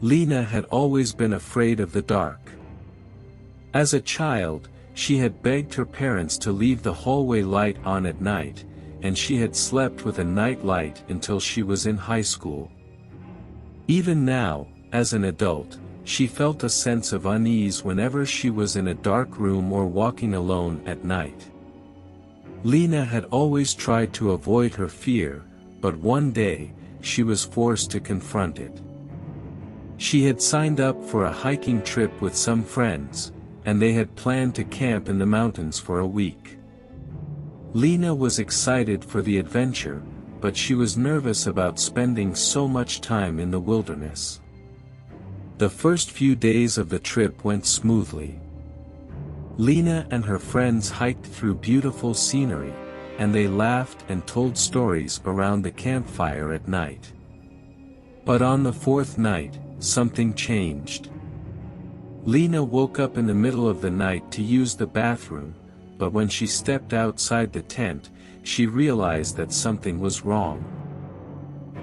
Lena had always been afraid of the dark. As a child, she had begged her parents to leave the hallway light on at night, and she had slept with a night light until she was in high school. Even now, as an adult, she felt a sense of unease whenever she was in a dark room or walking alone at night. Lena had always tried to avoid her fear, but one day, she was forced to confront it. She had signed up for a hiking trip with some friends, and they had planned to camp in the mountains for a week. Lena was excited for the adventure, but she was nervous about spending so much time in the wilderness. The first few days of the trip went smoothly. Lena and her friends hiked through beautiful scenery, and they laughed and told stories around the campfire at night. But on the fourth night, something changed. Lena woke up in the middle of the night to use the bathroom, but when she stepped outside the tent, she realized that something was wrong.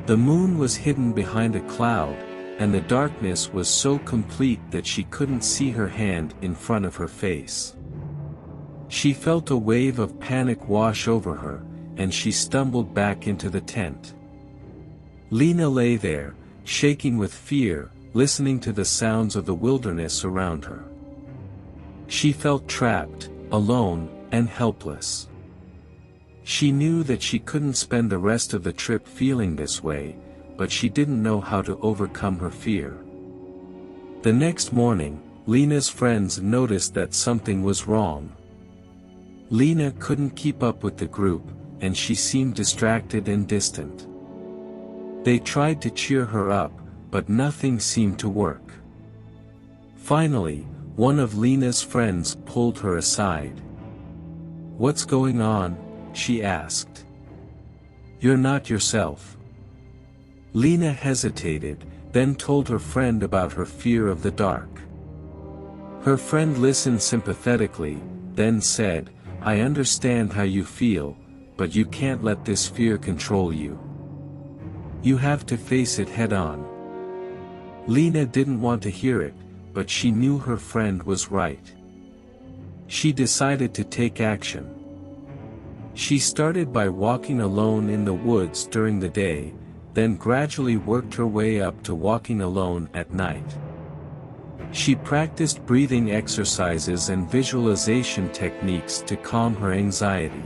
The moon was hidden behind a cloud, and the darkness was so complete that she couldn't see her hand in front of her face. She felt a wave of panic wash over her, and she stumbled back into the tent. Lena lay there, shaking with fear, listening to the sounds of the wilderness around her. She felt trapped, alone, and helpless. She knew that she couldn't spend the rest of the trip feeling this way, but she didn't know how to overcome her fear. The next morning, Lena's friends noticed that something was wrong. Lena couldn't keep up with the group, and she seemed distracted and distant. They tried to cheer her up, but nothing seemed to work. Finally, one of Lena's friends pulled her aside. "What's going on?" she asked. "You're not yourself." Lena hesitated, then told her friend about her fear of the dark. Her friend listened sympathetically, then said, "I understand how you feel, but you can't let this fear control you. You have to face it head-on." Lena didn't want to hear it, but she knew her friend was right. She decided to take action. She started by walking alone in the woods during the day, then gradually worked her way up to walking alone at night. She practiced breathing exercises and visualization techniques to calm her anxiety.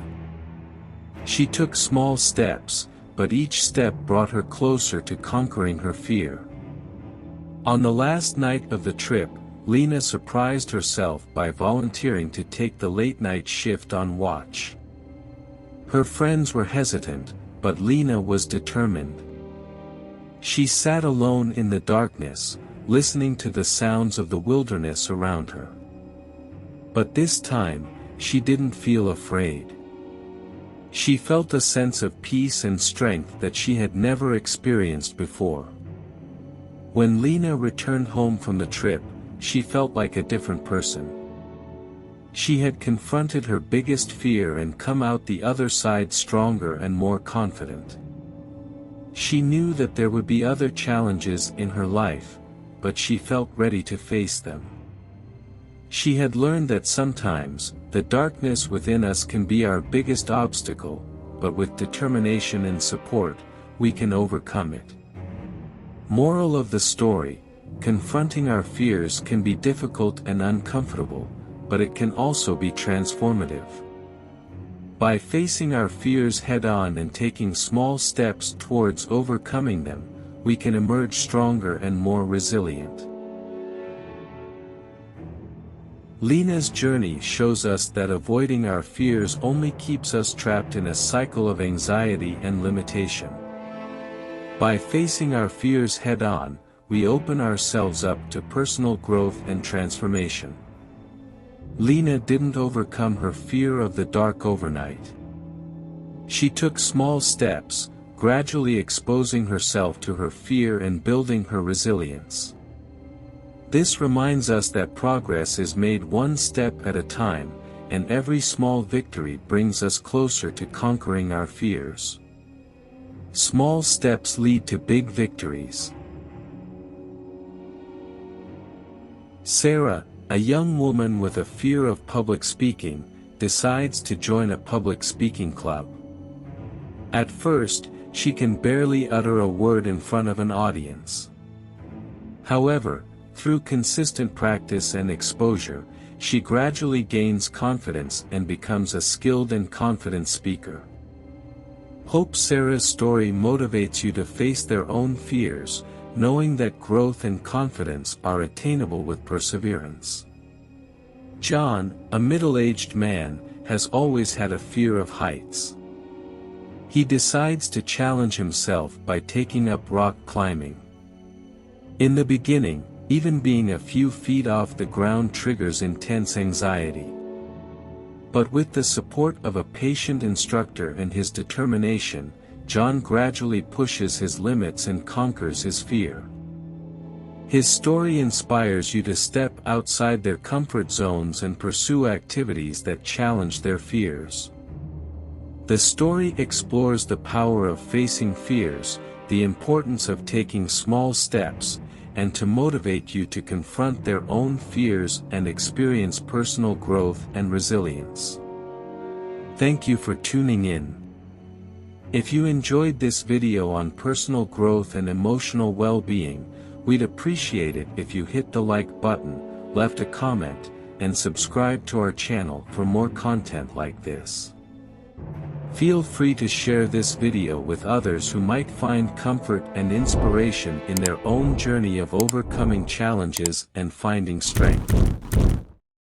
She took small steps, but each step brought her closer to conquering her fear. On the last night of the trip, Lena surprised herself by volunteering to take the late-night shift on watch. Her friends were hesitant, but Lena was determined. She sat alone in the darkness, listening to the sounds of the wilderness around her. But this time, she didn't feel afraid. She felt a sense of peace and strength that she had never experienced before. When Lena returned home from the trip, she felt like a different person. She had confronted her biggest fear and come out the other side stronger and more confident. She knew that there would be other challenges in her life, but she felt ready to face them. She had learned that sometimes, the darkness within us can be our biggest obstacle, but with determination and support, we can overcome it. Moral of the story: confronting our fears can be difficult and uncomfortable, but it can also be transformative. By facing our fears head-on and taking small steps towards overcoming them, we can emerge stronger and more resilient. Lena's journey shows us that avoiding our fears only keeps us trapped in a cycle of anxiety and limitation. By facing our fears head-on, we open ourselves up to personal growth and transformation. Lena didn't overcome her fear of the dark overnight. She took small steps, gradually exposing herself to her fear and building her resilience. This reminds us that progress is made one step at a time, and every small victory brings us closer to conquering our fears. Small steps lead to big victories. Sarah, a young woman with a fear of public speaking, decides to join a public speaking club. At first, she can barely utter a word in front of an audience. However, through consistent practice and exposure, she gradually gains confidence and becomes a skilled and confident speaker. Hope Sarah's story motivates you to face their own fears, knowing that growth and confidence are attainable with perseverance. John, a middle-aged man, has always had a fear of heights. He decides to challenge himself by taking up rock climbing. In the beginning, even being a few feet off the ground triggers intense anxiety. But with the support of a patient instructor and his determination, John gradually pushes his limits and conquers his fear. His story inspires you to step outside their comfort zones and pursue activities that challenge their fears. The story explores the power of facing fears, the importance of taking small steps, and to motivate you to confront their own fears and experience personal growth and resilience. Thank you for tuning in. If you enjoyed this video on personal growth and emotional well-being, we'd appreciate it if you hit the like button, left a comment, and subscribe to our channel for more content like this. Feel free to share this video with others who might find comfort and inspiration in their own journey of overcoming challenges and finding strength.